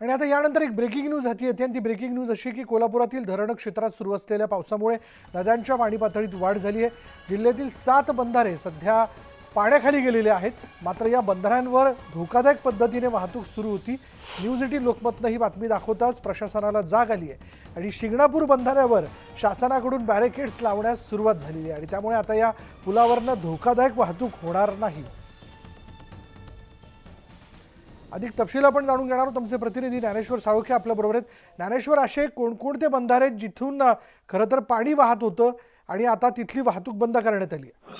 आणि आता यानंतर एक ब्रेकिंग न्यूज हाती येते आणि ती ब्रेकिंग न्यूज अशी की कोल्हापुरातील धरण क्षेत्रात सुरू असलेल्या पावसामुळे नद्यांच्या पाणी पातळीत वाढ झाली आहे। जिल्ह्यातील 7 बंधारे सध्या पाण्याखाली गेलेले आहेत। मात्र या बंधाऱ्यांवर धोकादायक पद्धतीने वाहतूक सुरू होती। न्यूज 18 लोकमतने ही बातमी दाखवताच प्रशासनाला जाग आली आहे आणि शिंगणापूर बंधाऱ्यावर शासनाकडून बॅरिकेड्स लावण्यास सुरुवात झाली आहे आणि त्यामुळे आता या पुलावरनं धोकादायक वाहतूक होणार नाही। अधिक तपशील आपण जाणून घेणार आहोत। आमचे प्रतिनिधी ज्ञानेश्वर साळोखे आपल्या बरोबर आहेत। ज्ञानेश्वर, असे कोणकोणते बंधारे जिथून खरं तर पाणी वाहत होतं आणि आता तिथली वाहतूक बंद करण्यात आली आहे?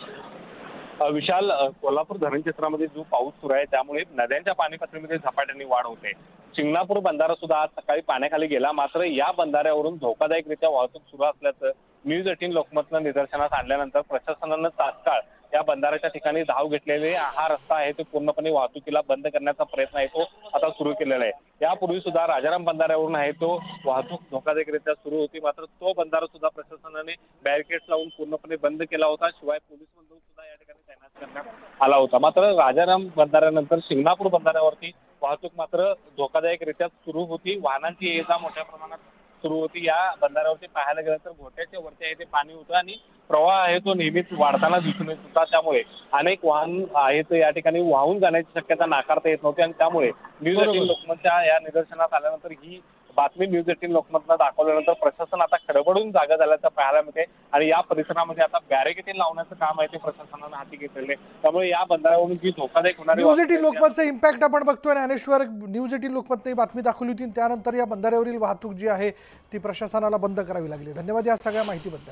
विशाल, कोल्हापूर धरण क्षेत्रामध्ये जो पाऊस सुरू आहे त्यामुळे नद्यांच्या पाणी पातळीमध्ये झपाट्याने वाढ होते। शिंगणापूर बंधारा सुद्धा आज सकाळी पाण्याखाली गेला। मात्र या बंधाऱ्यावरून धोकादायकरित्या वाहतूक सुरू असल्याचं न्यूज 18 लोकमतनं निदर्शनास आणल्यानंतर प्रशासनानं तात्काळ या बंधाऱ्याच्या ठिकाणी धाव घेतलेली हा रस्ता आहे तो पूर्णपणे वाहतुकीला बंद करण्याचा प्रयत्न आहे तो आता सुरू केलेला आहे। यापूर्वी सुद्धा राजाराम बंधाऱ्यावरून आहे तो वाहतूक धोकादायकरित्या सुरू होती। मात्र तो बंधारा सुद्धा प्रशासनाने बॅरिकेड्स लावून पूर्णपणे बंद केला होता। शिवाय पोलीस बंदूक सुद्धा या ठिकाणी तैनात करण्यात आला होता। मात्र राजाराम बंधाऱ्यानंतर शिंगणापूर बंधाऱ्यावरती वाहतूक मात्र धोकादायकरित्या सुरू होती। वाहनांची ये-जा मोठ्या प्रमाणात सुरू होती। या बंधाऱ्यावरती पाहायला गेलं तर घोट्याच्या वरती आहे ते पाणी होतं आणि प्रवाह आहे तो नेहमीच वाढताना दिसून येत होता। त्यामुळे अनेक वाहन आहेत या ठिकाणी वाहून जाण्याची शक्यता नाकारता येत नव्हती आणि त्यामुळे न्यूज 18 लोकमतच्या या निदर्शनास आल्यानंतर ही बातमी न्यूज 18 लोकमतला दाखवल्यानंतर प्रशासन आता खडबडून जागा झाल्याचं पाहायला मिळते आणि या परिसरामध्ये आता बॅरिकेड लावण्याचं काम आहे ते प्रशासनानं हाती घेतलेले। त्यामुळे या बंधाऱ्यावरून जी धोकादायक होणारी न्यूज 18 लोकमतचा इम्पॅक्ट आपण बघतोय। ज्ञानेश्वर, न्यूज 18 लोकमतने बातमी दाखवली होती त्यानंतर या बंधाऱ्यावरील वाहतूक जी आहे ती प्रशासनाला बंद करावी लागली। धन्यवाद या सगळ्या माहितीबद्दल।